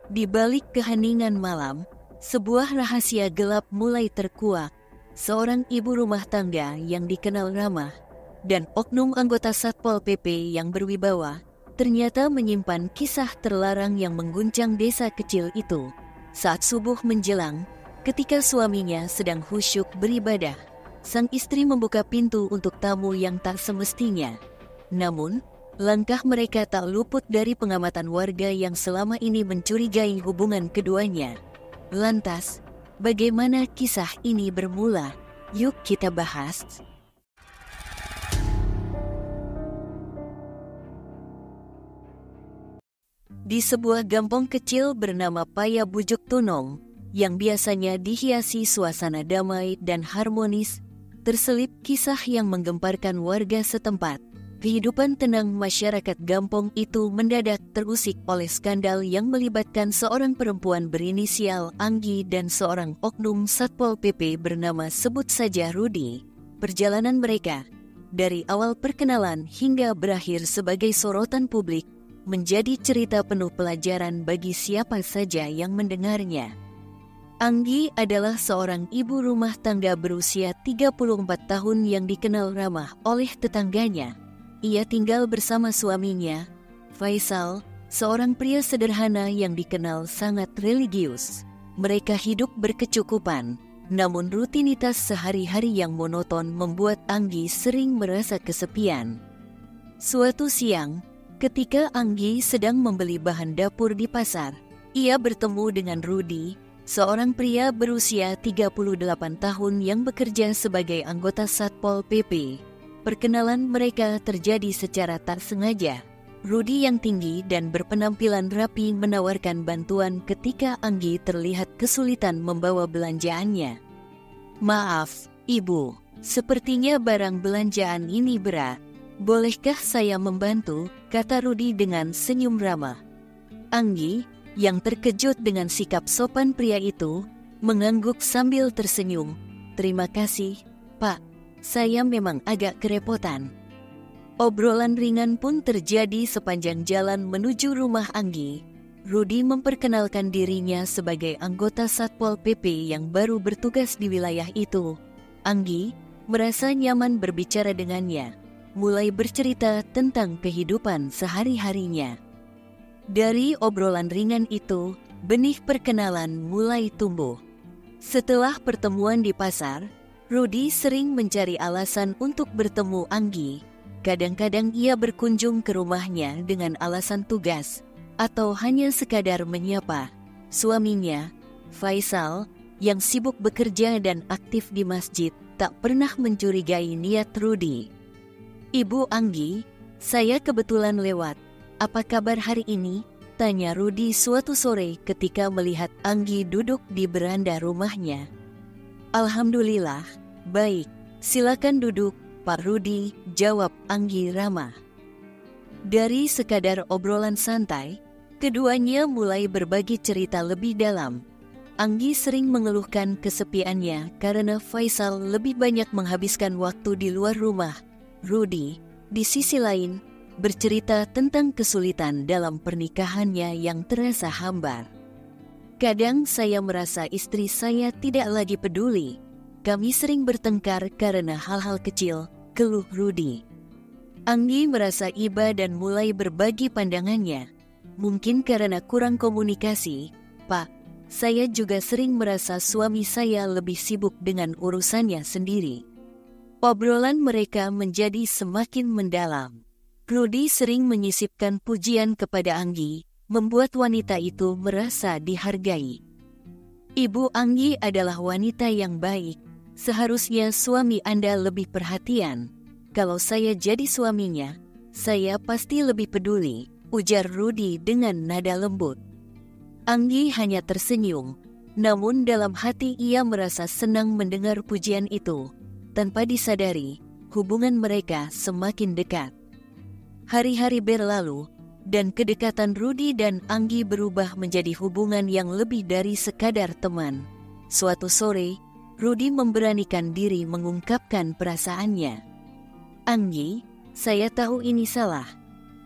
Di balik keheningan malam, sebuah rahasia gelap mulai terkuak. Seorang ibu rumah tangga yang dikenal ramah dan oknum anggota Satpol PP yang berwibawa ternyata menyimpan kisah terlarang yang mengguncang desa kecil itu. Saat subuh menjelang, ketika suaminya sedang khusyuk beribadah, sang istri membuka pintu untuk tamu yang tak semestinya. Namun, langkah mereka tak luput dari pengamatan warga yang selama ini mencurigai hubungan keduanya. Lantas, bagaimana kisah ini bermula? Yuk kita bahas. Di sebuah kampung kecil bernama Paya Bujuk Tunong, yang biasanya dihiasi suasana damai dan harmonis, terselip kisah yang menggemparkan warga setempat. Kehidupan tenang masyarakat kampung itu mendadak terusik oleh skandal yang melibatkan seorang perempuan berinisial Anggi dan seorang oknum Satpol PP bernama sebut saja Rudi. Perjalanan mereka, dari awal perkenalan hingga berakhir sebagai sorotan publik, menjadi cerita penuh pelajaran bagi siapa saja yang mendengarnya. Anggi adalah seorang ibu rumah tangga berusia 34 tahun yang dikenal ramah oleh tetangganya. Ia tinggal bersama suaminya, Faisal, seorang pria sederhana yang dikenal sangat religius. Mereka hidup berkecukupan, namun rutinitas sehari-hari yang monoton membuat Anggi sering merasa kesepian. Suatu siang, ketika Anggi sedang membeli bahan dapur di pasar, ia bertemu dengan Rudi, seorang pria berusia 38 tahun yang bekerja sebagai anggota Satpol PP. Perkenalan mereka terjadi secara tak sengaja. Rudi yang tinggi dan berpenampilan rapi menawarkan bantuan ketika Anggi terlihat kesulitan membawa belanjaannya. "Maaf, Ibu, sepertinya barang belanjaan ini berat. Bolehkah saya membantu?" kata Rudi dengan senyum ramah. Anggi, yang terkejut dengan sikap sopan pria itu, mengangguk sambil tersenyum. "Terima kasih, Pak. Saya memang agak kerepotan." Obrolan ringan pun terjadi sepanjang jalan menuju rumah Anggi. Rudi memperkenalkan dirinya sebagai anggota Satpol PP yang baru bertugas di wilayah itu. Anggi merasa nyaman berbicara dengannya, mulai bercerita tentang kehidupan sehari-harinya. Dari obrolan ringan itu, benih perkenalan mulai tumbuh. Setelah pertemuan di pasar, Rudi sering mencari alasan untuk bertemu Anggi. Kadang-kadang ia berkunjung ke rumahnya dengan alasan tugas, atau hanya sekadar menyapa. Suaminya, Faisal, yang sibuk bekerja dan aktif di masjid, tak pernah mencurigai niat Rudi. "Ibu Anggi, saya kebetulan lewat. Apa kabar hari ini?" tanya Rudi suatu sore ketika melihat Anggi duduk di beranda rumahnya. "Alhamdulillah, baik. Silakan duduk, Pak Rudi," jawab Anggi ramah. Dari sekadar obrolan santai, keduanya mulai berbagi cerita lebih dalam. Anggi sering mengeluhkan kesepiannya karena Faisal lebih banyak menghabiskan waktu di luar rumah. Rudi, di sisi lain, bercerita tentang kesulitan dalam pernikahannya yang terasa hambar. "Kadang saya merasa istri saya tidak lagi peduli. Kami sering bertengkar karena hal-hal kecil," keluh Rudi. Anggi merasa iba dan mulai berbagi pandangannya. "Mungkin karena kurang komunikasi, Pak. Saya juga sering merasa suami saya lebih sibuk dengan urusannya sendiri." Obrolan mereka menjadi semakin mendalam. Rudi sering menyisipkan pujian kepada Anggi, membuat wanita itu merasa dihargai. "Ibu Anggi adalah wanita yang baik. Seharusnya suami Anda lebih perhatian. Kalau saya jadi suaminya, saya pasti lebih peduli," ujar Rudi dengan nada lembut. Anggi hanya tersenyum, namun dalam hati ia merasa senang mendengar pujian itu. Tanpa disadari, hubungan mereka semakin dekat. Hari-hari berlalu, dan kedekatan Rudi dan Anggi berubah menjadi hubungan yang lebih dari sekadar teman. Suatu sore, Rudi memberanikan diri mengungkapkan perasaannya. "Anggi, saya tahu ini salah,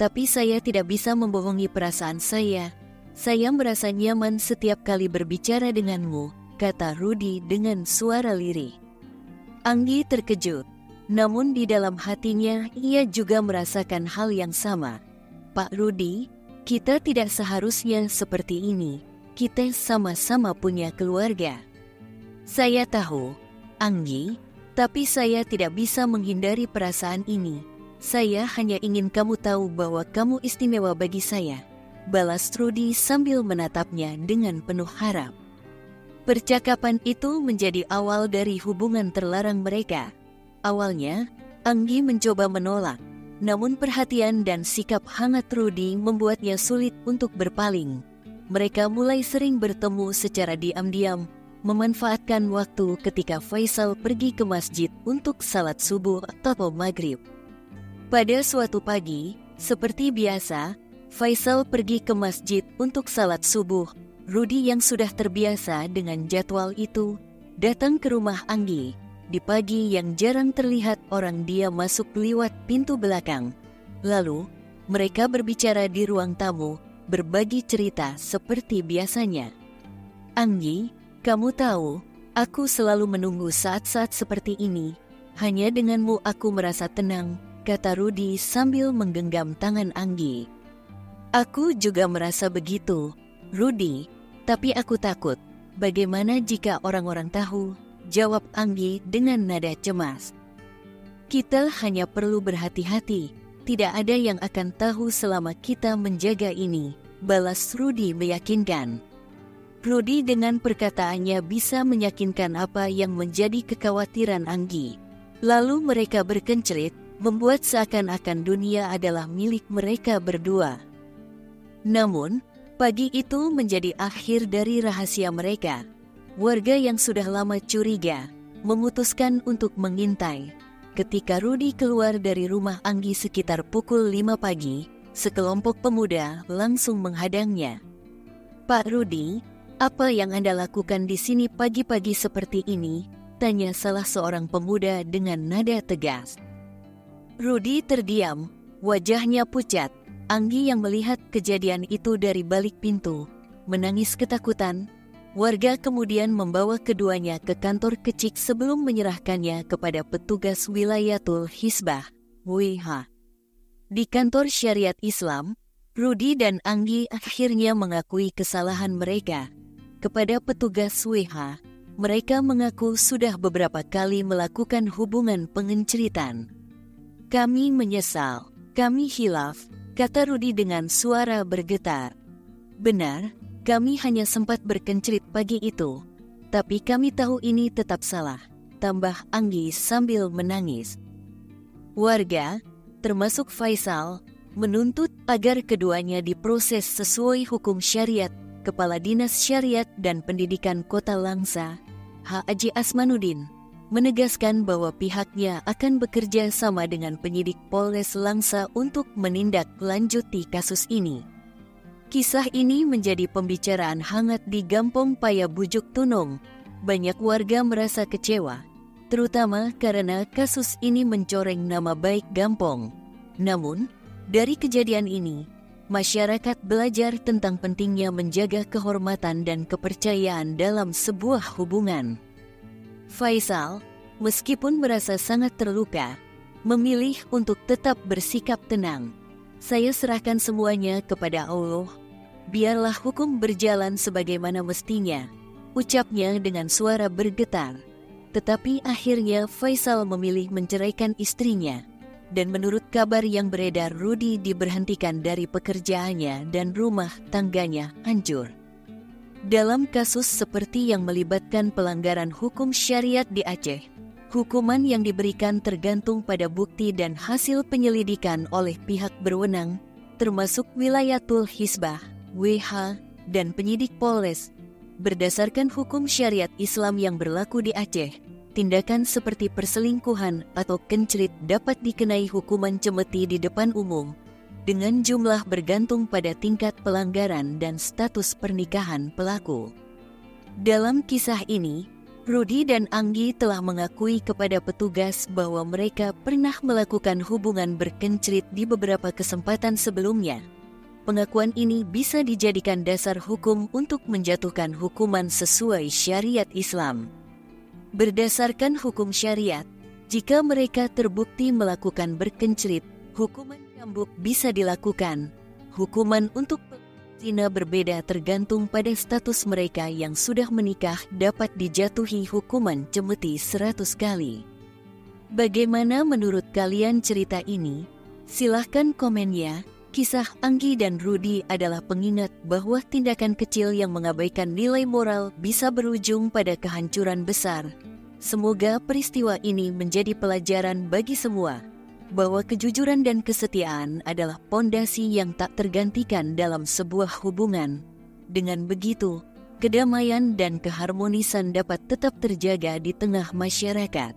tapi saya tidak bisa membohongi perasaan saya. Saya merasa nyaman setiap kali berbicara denganmu, kata Rudy dengan suara lirih. Anggi terkejut, namun di dalam hatinya ia juga merasakan hal yang sama. Pak Rudy, kita tidak seharusnya seperti ini. Kita sama-sama punya keluarga. Saya tahu, Anggi, tapi saya tidak bisa menghindari perasaan ini. Saya hanya ingin kamu tahu bahwa kamu istimewa bagi saya, balas Rudy sambil menatapnya dengan penuh harap. Percakapan itu menjadi awal dari hubungan terlarang mereka. Awalnya, Anggi mencoba menolak, namun perhatian dan sikap hangat Rudy membuatnya sulit untuk berpaling. Mereka mulai sering bertemu secara diam-diam, memanfaatkan waktu ketika Faisal pergi ke masjid untuk salat subuh atau maghrib. Pada suatu pagi, seperti biasa, Faisal pergi ke masjid untuk salat subuh. Rudy yang sudah terbiasa dengan jadwal itu, datang ke rumah Anggi. Di pagi yang jarang terlihat orang dia masuk lewat pintu belakang. Lalu, mereka berbicara di ruang tamu, berbagi cerita seperti biasanya. Anggi, kamu tahu, aku selalu menunggu saat-saat seperti ini. Hanya denganmu aku merasa tenang, kata Rudy sambil menggenggam tangan Anggi. Aku juga merasa begitu, Rudy, tapi aku takut. Bagaimana jika orang-orang tahu? Jawab Anggi dengan nada cemas. Kita hanya perlu berhati-hati. Tidak ada yang akan tahu selama kita menjaga ini, balas Rudy meyakinkan. Rudy dengan perkataannya bisa meyakinkan apa yang menjadi kekhawatiran Anggi. Lalu mereka berkencerit, membuat seakan-akan dunia adalah milik mereka berdua. Namun, pagi itu menjadi akhir dari rahasia mereka. Warga yang sudah lama curiga, memutuskan untuk mengintai. Ketika Rudy keluar dari rumah Anggi sekitar pukul 5 pagi, sekelompok pemuda langsung menghadangnya. Pak Rudy, apa yang Anda lakukan di sini pagi-pagi seperti ini? Tanya salah seorang pemuda dengan nada tegas. Rudy terdiam, wajahnya pucat. Anggi yang melihat kejadian itu dari balik pintu, menangis ketakutan. Warga kemudian membawa keduanya ke kantor kecil sebelum menyerahkannya kepada petugas Wilayatul Hisbah, WH. Di kantor syariat Islam, Rudy dan Anggi akhirnya mengakui kesalahan mereka. Kepada petugas WH, mereka mengaku sudah beberapa kali melakukan hubungan pengenceritan. Kami menyesal, kami khilaf, kata Rudy dengan suara bergetar. Benar, kami hanya sempat berkencerit pagi itu, tapi kami tahu ini tetap salah, tambah Anggi sambil menangis. Warga, termasuk Faisal, menuntut agar keduanya diproses sesuai hukum syariat. Kepala Dinas Syariat dan Pendidikan Kota Langsa, Haji Asmanuddin, menegaskan bahwa pihaknya akan bekerja sama dengan penyidik Polres Langsa untuk menindaklanjuti kasus ini. Kisah ini menjadi pembicaraan hangat di Gampong Paya Bujuk Tunong. Banyak warga merasa kecewa, terutama karena kasus ini mencoreng nama baik Gampong. Namun, dari kejadian ini, masyarakat belajar tentang pentingnya menjaga kehormatan dan kepercayaan dalam sebuah hubungan. Faisal, meskipun merasa sangat terluka, memilih untuk tetap bersikap tenang. Saya serahkan semuanya kepada Allah. Biarlah hukum berjalan sebagaimana mestinya, ucapnya dengan suara bergetar. Tetapi akhirnya Faisal memilih menceraikan istrinya. Dan menurut kabar yang beredar, Rudy diberhentikan dari pekerjaannya dan rumah tangganya hancur. Dalam kasus seperti yang melibatkan pelanggaran hukum syariat di Aceh, hukuman yang diberikan tergantung pada bukti dan hasil penyelidikan oleh pihak berwenang, termasuk Wilayatul Hisbah, WH, dan penyidik Polres. Berdasarkan hukum syariat Islam yang berlaku di Aceh, tindakan seperti perselingkuhan atau kencerit dapat dikenai hukuman cemeti di depan umum, dengan jumlah bergantung pada tingkat pelanggaran dan status pernikahan pelaku. Dalam kisah ini, Rudy dan Anggi telah mengakui kepada petugas bahwa mereka pernah melakukan hubungan berkencerit di beberapa kesempatan sebelumnya. pengakuan ini bisa dijadikan dasar hukum untuk menjatuhkan hukuman sesuai syariat Islam. Berdasarkan hukum syariat, jika mereka terbukti melakukan berkencelit, hukuman cambuk bisa dilakukan. Hukuman untuk zina berbeda tergantung pada status mereka. Yang sudah menikah dapat dijatuhi hukuman cemeti 100 kali. Bagaimana menurut kalian cerita ini? Silahkan komen ya. Kisah Anggi dan Rudi adalah pengingat bahwa tindakan kecil yang mengabaikan nilai moral bisa berujung pada kehancuran besar. Semoga peristiwa ini menjadi pelajaran bagi semua, bahwa kejujuran dan kesetiaan adalah pondasi yang tak tergantikan dalam sebuah hubungan. Dengan begitu, kedamaian dan keharmonisan dapat tetap terjaga di tengah masyarakat.